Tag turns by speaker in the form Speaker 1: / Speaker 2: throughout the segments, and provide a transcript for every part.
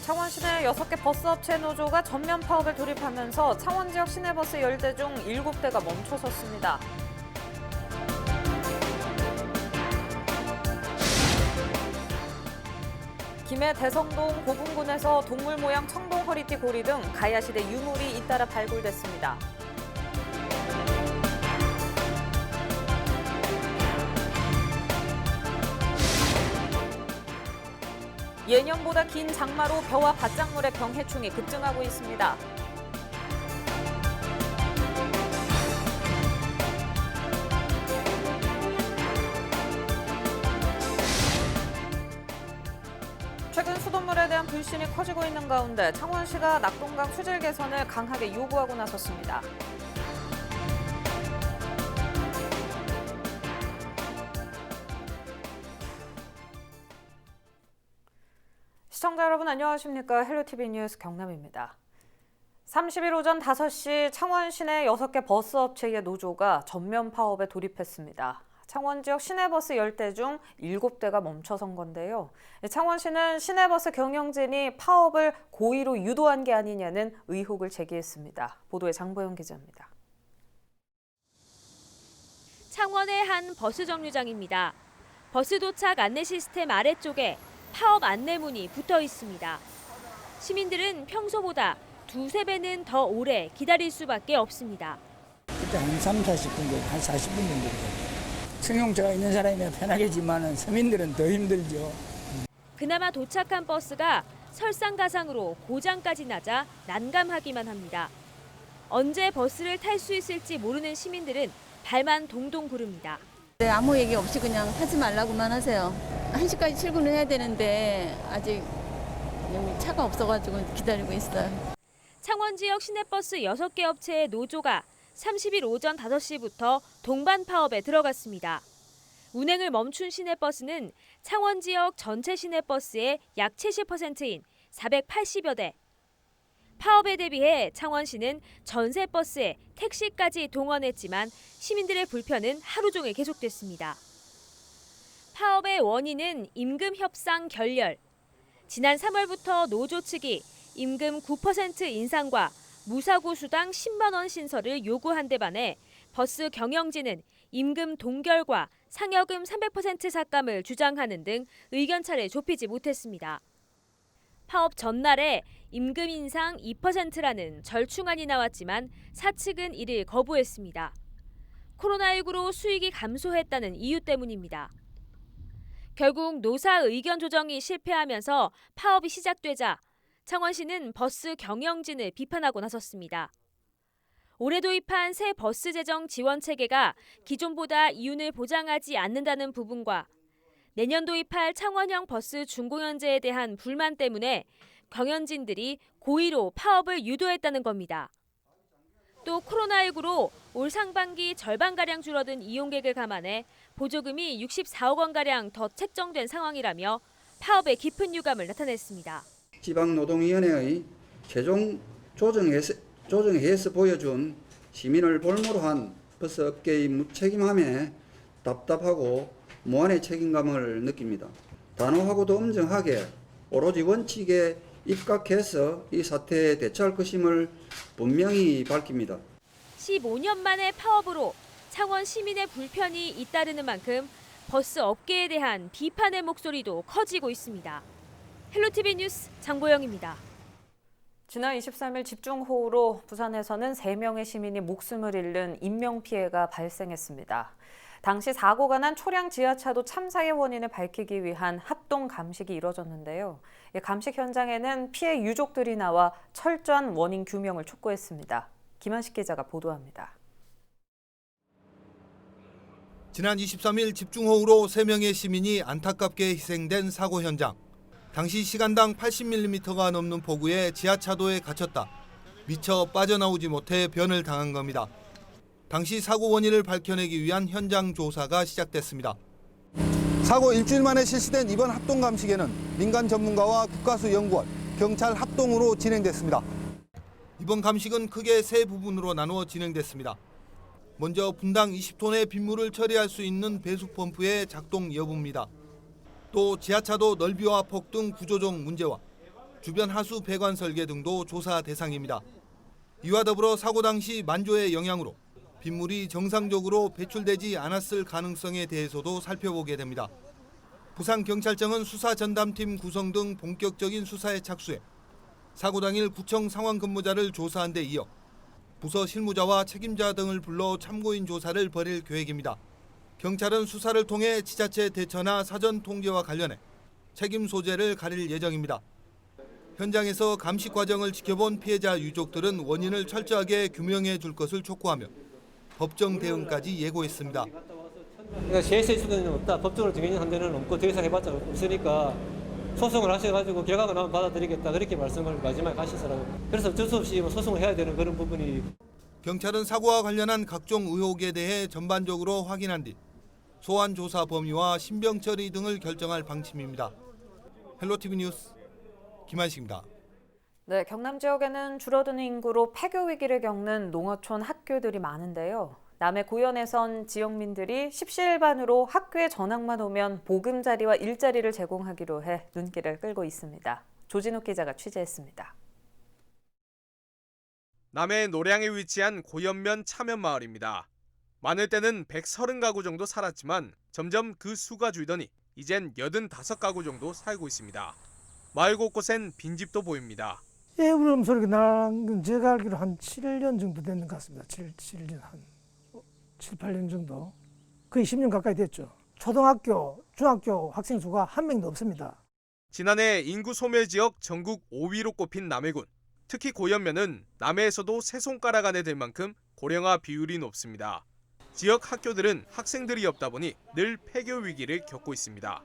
Speaker 1: 창원 시내 6개 버스 업체 노조가 전면 파업에 돌입하면서 창원 지역 시내버스 10대 중 7대가 멈춰섰습니다. 김해 대성동 고분군에서 동물 모양 청동 허리띠 고리 등 가야시대 유물이 잇따라 발굴됐습니다. 예년보다 긴 장마로 벼와 밭작물의 병해충이 급증하고 있습니다. 최근 수돗물에 대한 불신이 커지고 있는 가운데 창원시가 낙동강 수질 개선을 강하게 요구하고 나섰습니다. 시청자 여러분 안녕하십니까? 헬로티비 뉴스 경남입니다. 30일 오전 5시 창원 시내 6개 버스 업체의 노조가 전면 파업에 돌입했습니다. 창원 지역 시내버스 10대 중 7대가 멈춰선 건데요. 창원시는 시내버스 경영진이 파업을 고의로 유도한 게 아니냐는 의혹을 제기했습니다. 보도에 장보영 기자입니다.
Speaker 2: 창원의 한 버스 정류장입니다. 버스 도착 안내 시스템 아래쪽에 파업 안내문이 붙어 있습니다. 시민들은 평소보다 2~3배는 더 오래 기다릴 수밖에 없습니다.
Speaker 3: 그때 한 3, 40분 정도, 한 40분 정도 걸려요. 승용차가 있는 사람이면 편하겠지만 서민들은 더 힘들죠.
Speaker 2: 그나마 도착한 버스가 설상가상으로 고장까지 나자 난감하기만 합니다. 언제 버스를 탈 수 있을지 모르는 시민들은 발만 동동 구릅니다.
Speaker 4: 네, 아무 얘기 없이 그냥 하지 말라고만 하세요. 1시까지 출근을 해야 되는데 아직 차가 없어가지고 기다리고 있어요.
Speaker 2: 창원 지역 시내버스 6개 업체의 노조가 30일 오전 5시부터 동반 파업에 들어갔습니다. 운행을 멈춘 시내버스는 창원 지역 전체 시내버스의 약 70%인 480여 대. 파업에 대비해 창원시는 전세버스에 택시까지 동원했지만 시민들의 불편은 하루 종일 계속됐습니다. 파업의 원인은 임금 협상 결렬. 지난 3월부터 노조 측이 임금 9% 인상과 무사고 수당 10만 원 신설을 요구한 데 반해 버스 경영진은 임금 동결과 상여금 300% 삭감을 주장하는 등 의견차를 좁히지 못했습니다. 파업 전날에 임금 인상 2%라는 절충안이 나왔지만 사측은 이를 거부했습니다. 코로나19로 수익이 감소했다는 이유 때문입니다. 결국 노사 의견 조정이 실패하면서 파업이 시작되자 창원시는 버스 경영진을 비판하고 나섰습니다. 올해 도입한 새 버스 재정 지원 체계가 기존보다 이윤을 보장하지 않는다는 부분과 내년 도입할 창원형 버스 중공연제에 대한 불만 때문에 경영진들이 고의로 파업을 유도했다는 겁니다. 또 코로나19로 올 상반기 절반가량 줄어든 이용객을 감안해 보조금이 64억 원가량 더 책정된 상황이라며 파업에 깊은 유감을 나타냈습니다.
Speaker 5: 지방노동위원회의 최종 조정회에서 보여준 시민을 볼모로 한 버스업계의 무책임함에 답답하고 무한의 책임감을 느낍니다. 단호하고도 엄정하게 오로지 원칙에 입각해서 이 사태에 대처할 것임을 분명히 밝힙니다.
Speaker 2: 15년 만의 파업으로 창원 시민의 불편이 잇따르는 만큼 버스 업계에 대한 비판의 목소리도 커지고 있습니다. 헬로티비 뉴스 장보영입니다.
Speaker 1: 지난 23일 집중호우로 부산에서는 3명의 시민이 목숨을 잃는 인명피해가 발생했습니다. 당시 사고가 난 초량 지하차도 참사의 원인을 밝히기 위한 합동 감식이 이뤄졌는데요. 감식 현장에는 피해 유족들이 나와 철저한 원인 규명을 촉구했습니다. 김한식 기자가 보도합니다.
Speaker 6: 지난 23일 집중호우로 3명의 시민이 안타깝게 희생된 사고 현장. 당시 시간당 80mm가 넘는 폭우에 지하차도에 갇혔다. 미처 빠져나오지 못해 변을 당한 겁니다. 당시 사고 원인을 밝혀내기 위한 현장 조사가 시작됐습니다. 사고 일주일 만에 실시된 이번 합동 감식에는 민간 전문가와 국가수연구원, 경찰 합동으로 진행됐습니다. 이번 감식은 크게 3부분으로 나누어 진행됐습니다. 먼저 분당 20톤의 빗물을 처리할 수 있는 배수 펌프의 작동 여부입니다. 또 지하차도 넓이와 폭 등 구조적 문제와 주변 하수 배관 설계 등도 조사 대상입니다. 이와 더불어 사고 당시 만조의 영향으로 빗물이 정상적으로 배출되지 않았을 가능성에 대해서도 살펴보게 됩니다. 부산경찰청은 수사 전담팀 구성 등 본격적인 수사에 착수해 사고 당일 구청 상황 근무자를 조사한 데 이어 부서 실무자와 책임자 등을 불러 참고인 조사를 벌일 계획입니다. 경찰은 수사를 통해 지자체 대처나 사전 통제와 관련해 책임 소재를 가릴 예정입니다. 현장에서 감식 과정을 지켜본 피해자 유족들은 원인을 철저하게 규명해 줄 것을 촉구하며 법정 대응까지 예고했습니다.
Speaker 7: 그러니까 제시할 수는 없다. 법적으로 정해진 데는 없고 더 이상 해봤자 없으니까 소송을 하셔가지고 결과가 나오면 받아들이겠다. 그렇게 말씀을 마지막에 하시더라고요. 그래서 어쩔 수 없이 소송을 해야 되는 그런 부분이.
Speaker 6: 경찰은 사고와 관련한 각종 의혹에 대해 전반적으로 확인한 뒤 소환 조사 범위와 신병 처리 등을 결정할 방침입니다. 헬로티비 뉴스 김한식입니다.
Speaker 1: 네, 경남 지역에는 줄어드는 인구로 폐교 위기를 겪는 농어촌 학교들이 많은데요. 남해 고현에선 지역민들이 십시일반으로 학교에 전학만 오면 보금자리와 일자리를 제공하기로 해 눈길을 끌고 있습니다. 조진욱 기자가 취재했습니다.
Speaker 8: 남해 노량에 위치한 고현면 차면마을입니다. 많을 때는 130가구 정도 살았지만 점점 그 수가 줄더니 이젠 85가구 정도 살고 있습니다. 마을 곳곳엔 빈집도 보입니다.
Speaker 9: 애 울음소리가 나는 건 제가 알기로 한 7년 정도 되는 것 같습니다. 7년, 한 7, 8년 정도. 거의 10년 가까이 됐죠. 초등학교, 중학교 학생 수가 한 명도 없습니다.
Speaker 8: 지난해 인구 소멸 지역 전국 5위로 꼽힌 남해군. 특히 고현면은 남해에서도 세 손가락 안에 들 만큼 고령화 비율이 높습니다. 지역 학교들은 학생들이 없다 보니 늘 폐교 위기를 겪고 있습니다.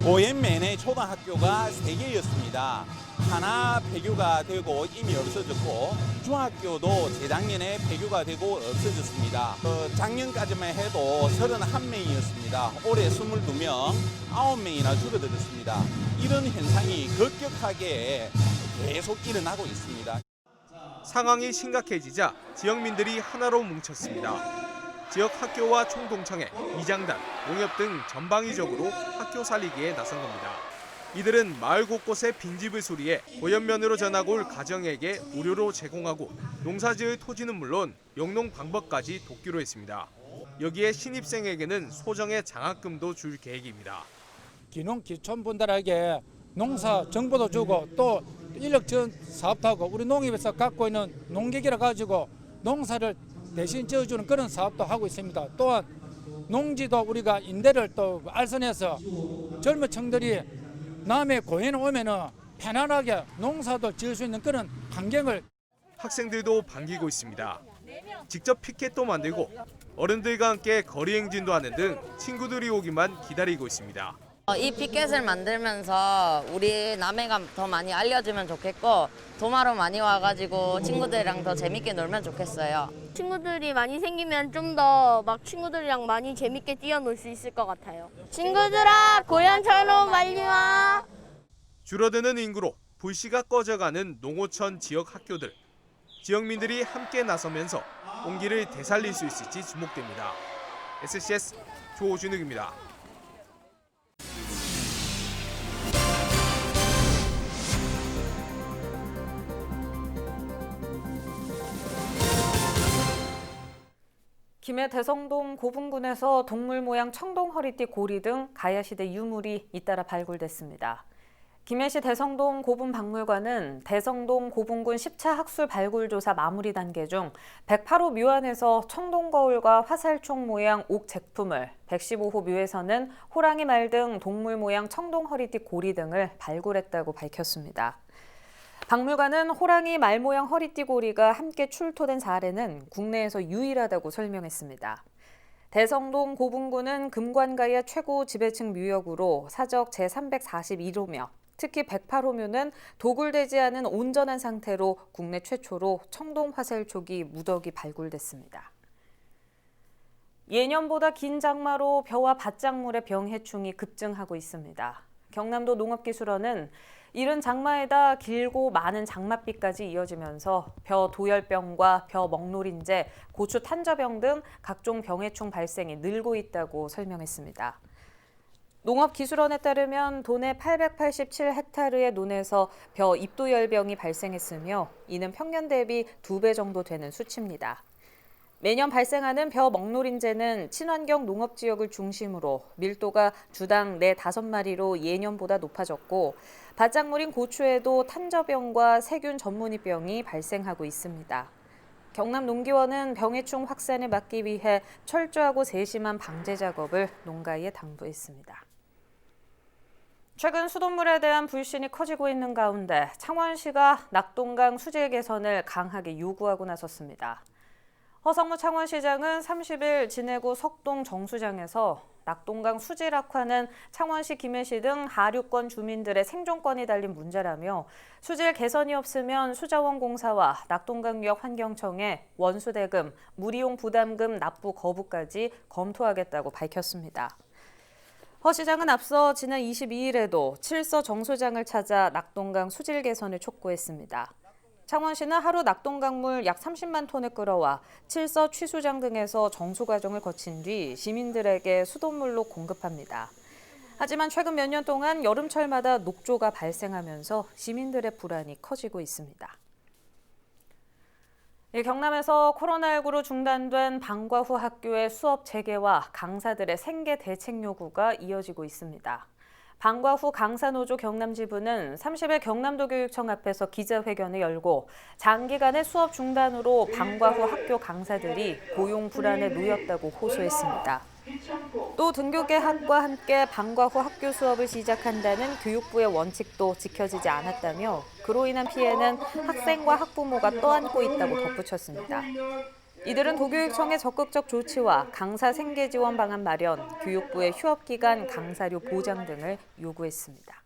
Speaker 10: 고현면의 초등학교가 3개였습니다. 하나 폐교가 되고 이미 없어졌고 중학교도 재작년에 폐교가 되고 없어졌습니다. 작년까지만 해도 31명이었습니다. 올해 22명, 9명이나 줄어들었습니다. 이런 현상이 급격하게 계속 일어나고 있습니다.
Speaker 8: 상황이 심각해지자 지역민들이 하나로 뭉쳤습니다. 지역 학교와 총동창회, 이장단, 농협 등 전방위적으로 학교 살리기에 나선 겁니다. 이들은 마을 곳곳에 빈집을 수리해 고현면으로 전학 올 가정에게 무료로 제공하고 농사지을 토지는 물론 영농 방법까지 돕기로 했습니다. 여기에 신입생에게는 소정의 장학금도 줄 계획입니다.
Speaker 3: 기농 기촌분들에게 농사 정보도 주고 또 인력 지원 사업도 하고 우리 농협에서 갖고 있는 농기계를 가지고 농사를 대신 지어주는 그런 사업도 하고 있습니다. 또한 농지도 우리가 임대를 또 알선해서 젊은 층들이 남해 고현에 오면은 편안하게 농사도 지을 수 있는 그런 환경을.
Speaker 8: 학생들도 반기고 있습니다. 직접 피켓도 만들고 어른들과 함께 거리 행진도 하는 등 친구들이 오기만 기다리고 있습니다.
Speaker 11: 이 피켓을 만들면서 우리 남해가 더 많이 알려지면 좋겠고 도마로 많이 와가지고 친구들이랑 더 재밌게 놀면 좋겠어요.
Speaker 12: 친구들이 많이 생기면 좀 더 막 친구들이랑 많이 재밌게 뛰어놀 수 있을 것 같아요. 친구들아, 고현처럼 빨리 와.
Speaker 8: 줄어드는 인구로 불씨가 꺼져가는 농어촌 지역 학교들. 지역민들이 함께 나서면서 온기를 되살릴 수 있을지 주목됩니다. SCS 조준욱입니다.
Speaker 1: 김해 대성동 고분군에서 동물 모양 청동 허리띠 고리 등 가야시대 유물이 잇따라 발굴됐습니다. 김해시 대성동 고분박물관은 대성동 고분군 10차 학술 발굴 조사 마무리 단계 중 108호 묘안에서 청동 거울과 화살촉 모양 옥 제품을, 115호 묘에서는 호랑이 말 등 동물 모양 청동 허리띠 고리 등을 발굴했다고 밝혔습니다. 박물관은 호랑이 말 모양 허리띠 고리가 함께 출토된 사례는 국내에서 유일하다고 설명했습니다. 대성동 고분군은 금관가의 최고 지배층 묘역으로 사적 제341호며 특히 108호묘는 도굴되지 않은 온전한 상태로 국내 최초로 청동 화살촉이 무더기 발굴됐습니다. 예년보다 긴 장마로 벼와 밭작물의 병해충이 급증하고 있습니다. 경남도 농업기술원은 이른 장마에다 길고 많은 장맛비까지 이어지면서 벼 도열병과 벼 먹노린재, 고추 탄저병 등 각종 병해충 발생이 늘고 있다고 설명했습니다. 농업기술원에 따르면 도내 887헥타르의 논에서 벼 입도열병이 발생했으며 이는 평년 대비 2배 정도 되는 수치입니다. 매년 발생하는 벼 먹노린재는 친환경 농업지역을 중심으로 밀도가 주당 4-5마리로 예년보다 높아졌고 밭작물인 고추에도 탄저병과 세균 전문이병이 발생하고 있습니다. 경남농기원은 병해충 확산을 막기 위해 철저하고 세심한 방제 작업을 농가에 당부했습니다. 최근 수돗물에 대한 불신이 커지고 있는 가운데 창원시가 낙동강 수질 개선을 강하게 요구하고 나섰습니다. 허성무 창원시장은 30일 진해구 석동 정수장에서 낙동강 수질 악화는 창원시, 김해시 등 하류권 주민들의 생존권이 달린 문제라며 수질 개선이 없으면 수자원공사와 낙동강유역 환경청에 원수대금, 물이용 부담금 납부 거부까지 검토하겠다고 밝혔습니다. 허 시장은 앞서 지난 22일에도 칠서 정수장을 찾아 낙동강 수질 개선을 촉구했습니다. 창원시는 하루 낙동강물 약 30만 톤을 끌어와 칠서 취수장 등에서 정수 과정을 거친 뒤 시민들에게 수돗물로 공급합니다. 하지만 최근 몇 년 동안 여름철마다 녹조가 발생하면서 시민들의 불안이 커지고 있습니다. 경남에서 코로나19로 중단된 방과 후 학교의 수업 재개와 강사들의 생계 대책 요구가 이어지고 있습니다. 방과 후 강사노조 경남지부는 30일 경남도 교육청 앞에서 기자회견을 열고 장기간의 수업 중단으로 방과 후 학교 강사들이 고용 불안에 놓였다고 호소했습니다. 또 등교계약과 함께 방과 후 학교 수업을 시작한다는 교육부의 원칙도 지켜지지 않았다며 그로 인한 피해는 학생과 학부모가 떠안고 있다고 덧붙였습니다. 이들은 도교육청의 적극적 조치와 강사 생계 지원 방안 마련, 교육부의 휴업기간 강사료 보장 등을 요구했습니다.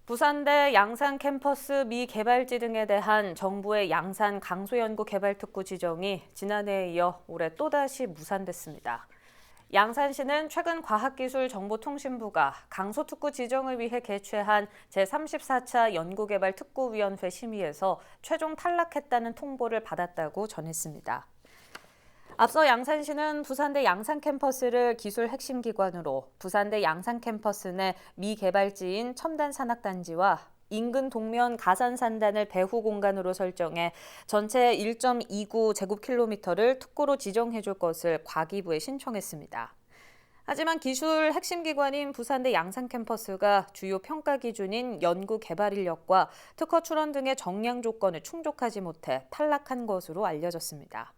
Speaker 1: 부산대 양산 캠퍼스 미개발지 등에 대한 정부의 양산 강소연구개발특구 지정이 지난해에 이어 올해 또다시 무산됐습니다. 양산시는 최근 과학기술정보통신부가 강소특구 지정을 위해 개최한 제34차 연구개발특구위원회 심의에서 최종 탈락했다는 통보를 받았다고 전했습니다. 앞서 양산시는 부산대 양산캠퍼스를 기술 핵심 기관으로 부산대 양산캠퍼스 내 미개발지인 첨단산학단지와 인근 동면 가산산단을 배후 공간으로 설정해 전체 1.29제곱킬로미터를 특구로 지정해줄 것을 과기부에 신청했습니다. 하지만 기술 핵심 기관인 부산대 양산캠퍼스가 주요 평가 기준인 연구 개발 인력과 특허 출원 등의 정량 조건을 충족하지 못해 탈락한 것으로 알려졌습니다.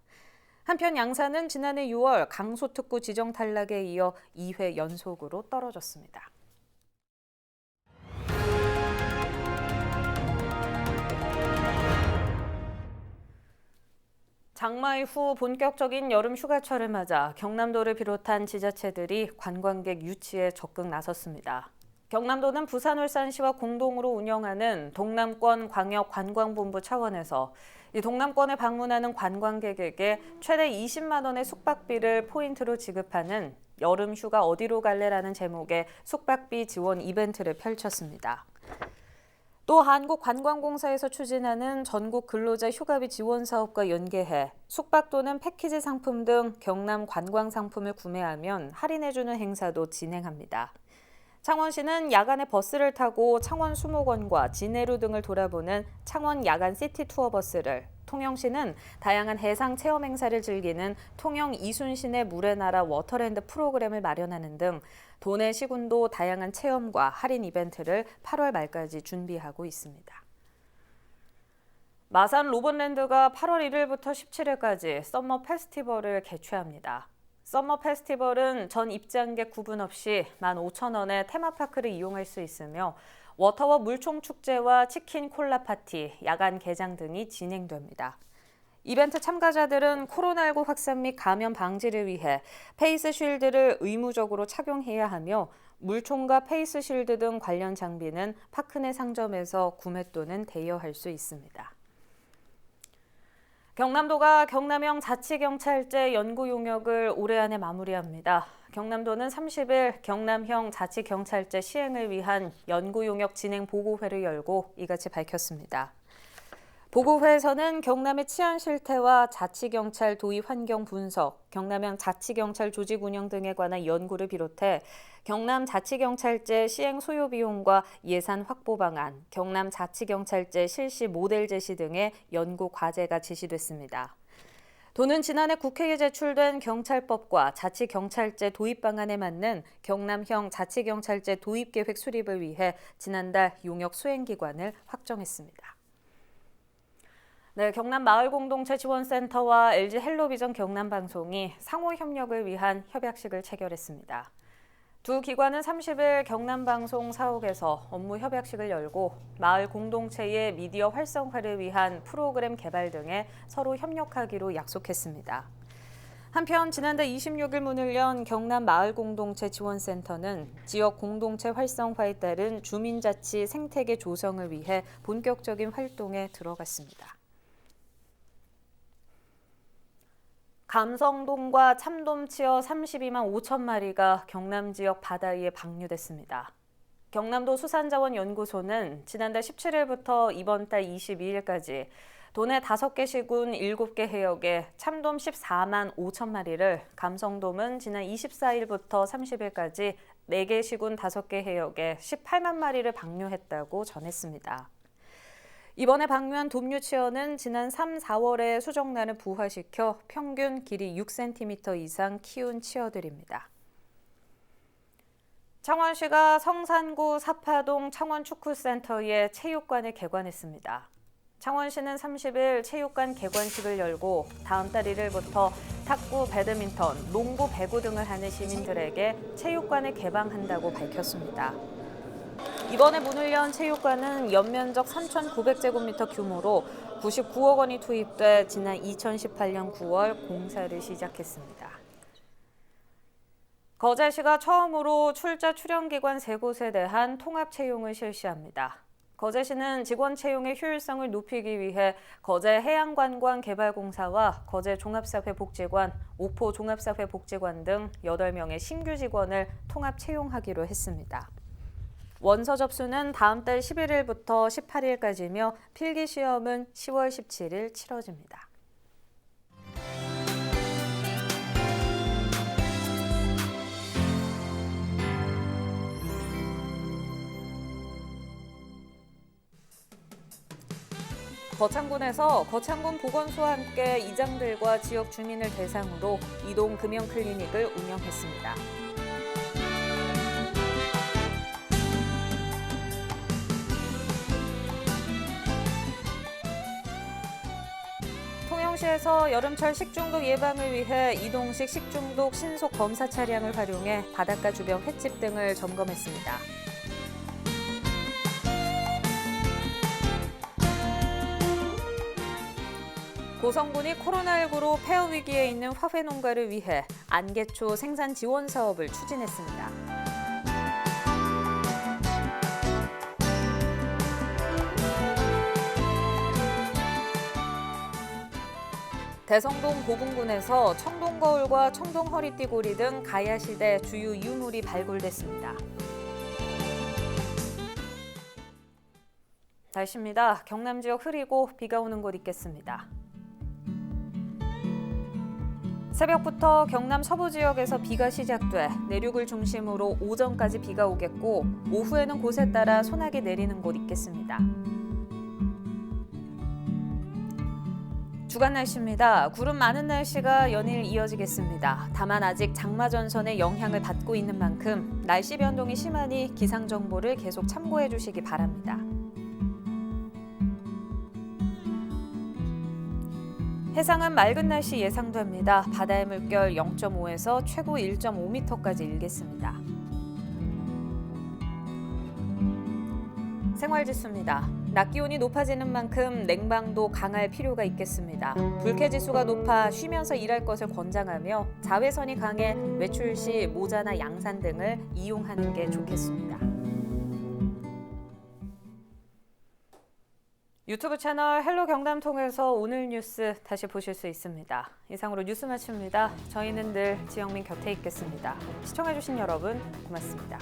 Speaker 1: 한편 양산은 지난해 6월 강소특구 지정 탈락에 이어 2회 연속으로 떨어졌습니다. 장마 이후 본격적인 여름 휴가철을 맞아 경남도를 비롯한 지자체들이 관광객 유치에 적극 나섰습니다. 경남도는 부산, 울산시와 공동으로 운영하는 동남권 광역관광본부 차원에서 이 동남권을 방문하는 관광객에게 최대 20만 원의 숙박비를 포인트로 지급하는 여름 휴가 어디로 갈래라는 제목의 숙박비 지원 이벤트를 펼쳤습니다. 또 한국관광공사에서 추진하는 전국 근로자 휴가비 지원 사업과 연계해 숙박 또는 패키지 상품 등 경남 관광 상품을 구매하면 할인해주는 행사도 진행합니다. 창원시는 야간에 버스를 타고 창원 수목원과 진해루 등을 돌아보는 창원 야간 시티 투어 버스를, 통영시는 다양한 해상 체험 행사를 즐기는 통영 이순신의 물의 나라 워터랜드 프로그램을 마련하는 등 도내 시군도 다양한 체험과 할인 이벤트를 8월 말까지 준비하고 있습니다. 마산 로봇랜드가 8월 1일부터 17일까지 썸머 페스티벌을 개최합니다. 썸머 페스티벌은 전 입장객 구분 없이 15,000원의 테마파크를 이용할 수 있으며 워터워 물총 축제와 치킨 콜라 파티, 야간 개장 등이 진행됩니다. 이벤트 참가자들은 코로나19 확산 및 감염 방지를 위해 페이스 쉴드를 의무적으로 착용해야 하며 물총과 페이스 쉴드 등 관련 장비는 파크 내 상점에서 구매 또는 대여할 수 있습니다. 경남도가 경남형 자치경찰제 연구 용역을 올해 안에 마무리합니다. 경남도는 30일 경남형 자치경찰제 시행을 위한 연구 용역 진행 보고회를 열고 이같이 밝혔습니다. 보고회에서는 경남의 치안 실태와 자치경찰 도입 환경 분석, 경남형 자치경찰 조직 운영 등에 관한 연구를 비롯해 경남 자치경찰제 시행 소요 비용과 예산 확보 방안, 경남 자치경찰제 실시 모델 제시 등의 연구 과제가 제시됐습니다. 도는 지난해 국회에 제출된 경찰법과 자치경찰제 도입 방안에 맞는 경남형 자치경찰제 도입 계획 수립을 위해 지난달 용역 수행기관을 확정했습니다. 네, 경남 마을공동체 지원센터와 LG 헬로비전 경남방송이 상호 협력을 위한 협약식을 체결했습니다. 두 기관은 30일 경남방송 사옥에서 업무 협약식을 열고 마을 공동체의 미디어 활성화를 위한 프로그램 개발 등에 서로 협력하기로 약속했습니다. 한편 지난달 26일 문을 연 경남 마을공동체 지원센터는 지역 공동체 활성화에 따른 주민자치 생태계 조성을 위해 본격적인 활동에 들어갔습니다. 감성돔과 참돔 치어 32만 5천 마리가 경남 지역 바다위에 방류됐습니다. 경남도 수산자원연구소는 지난달 17일부터 이번 달 22일까지 도내 5개 시군 7개 해역에 참돔 14만 5천 마리를, 감성돔은 지난 24일부터 30일까지 4개 시군 5개 해역에 18만 마리를 방류했다고 전했습니다. 이번에 방류한 돔류 치어는 지난 3, 4월에 수정란을 부화시켜 평균 길이 6cm 이상 키운 치어들입니다. 창원시가 성산구 사파동 창원축구센터의 체육관을 개관했습니다. 창원시는 30일 체육관 개관식을 열고 다음 달 1일부터 탁구, 배드민턴, 농구, 배구 등을 하는 시민들에게 체육관을 개방한다고 밝혔습니다. 이번에 문을 연 체육관은 연면적 3,900제곱미터 규모로 99억 원이 투입돼 지난 2018년 9월 공사를 시작했습니다. 거제시가 처음으로 출자 출연기관 3곳에 대한 통합 채용을 실시합니다. 거제시는 직원 채용의 효율성을 높이기 위해 거제해양관광개발공사와 거제종합사회복지관, 옥포종합사회복지관 등 8명의 신규 직원을 통합 채용하기로 했습니다. 원서 접수는 다음 달 11일부터 18일까지며 필기시험은 10월 17일 치러집니다. 거창군에서 거창군 보건소와 함께 이장들과 지역 주민을 대상으로 이동 금연 클리닉을 운영했습니다. 통영시에서 여름철 식중독 예방을 위해 이동식 식중독 신속 검사 차량을 활용해 바닷가 주변 횟집 등을 점검했습니다. 고성군이 코로나19로 폐업 위기에 있는 화훼 농가를 위해 안개초 생산 지원 사업을 추진했습니다. 대성동 보분군에서 청동거울과 청동허리띠고리 등 가야시대 주요 유물이 발굴됐습니다. 날씨입니다. 경남 지역 흐리고 비가 오는 곳 있겠습니다. 새벽부터 경남 서부 지역에서 비가 시작돼 내륙을 중심으로 오전까지 비가 오겠고 오후에는 곳에 따라 소나기 내리는 곳 있겠습니다. 주간 날씨입니다. 구름 많은 날씨가 연일 이어지겠습니다. 다만 아직 장마 전선의 영향을 받고 있는 만큼 날씨 변동이 심하니 기상 정보를 계속 참고해 주시기 바랍니다. 해상은 맑은 날씨 예상됩니다. 바다의 물결 0.5에서 최고 1.5m까지 일겠습니다. 생활지수입니다. 낮 기온이 높아지는 만큼 냉방도 강할 필요가 있겠습니다. 불쾌지수가 높아 쉬면서 일할 것을 권장하며 자외선이 강해 외출 시 모자나 양산 등을 이용하는 게 좋겠습니다. 유튜브 채널 헬로 경남 통해서 오늘 뉴스 다시 보실 수 있습니다. 이상으로 뉴스 마칩니다. 저희는 늘 지영민 곁에 있겠습니다. 시청해주신 여러분 고맙습니다.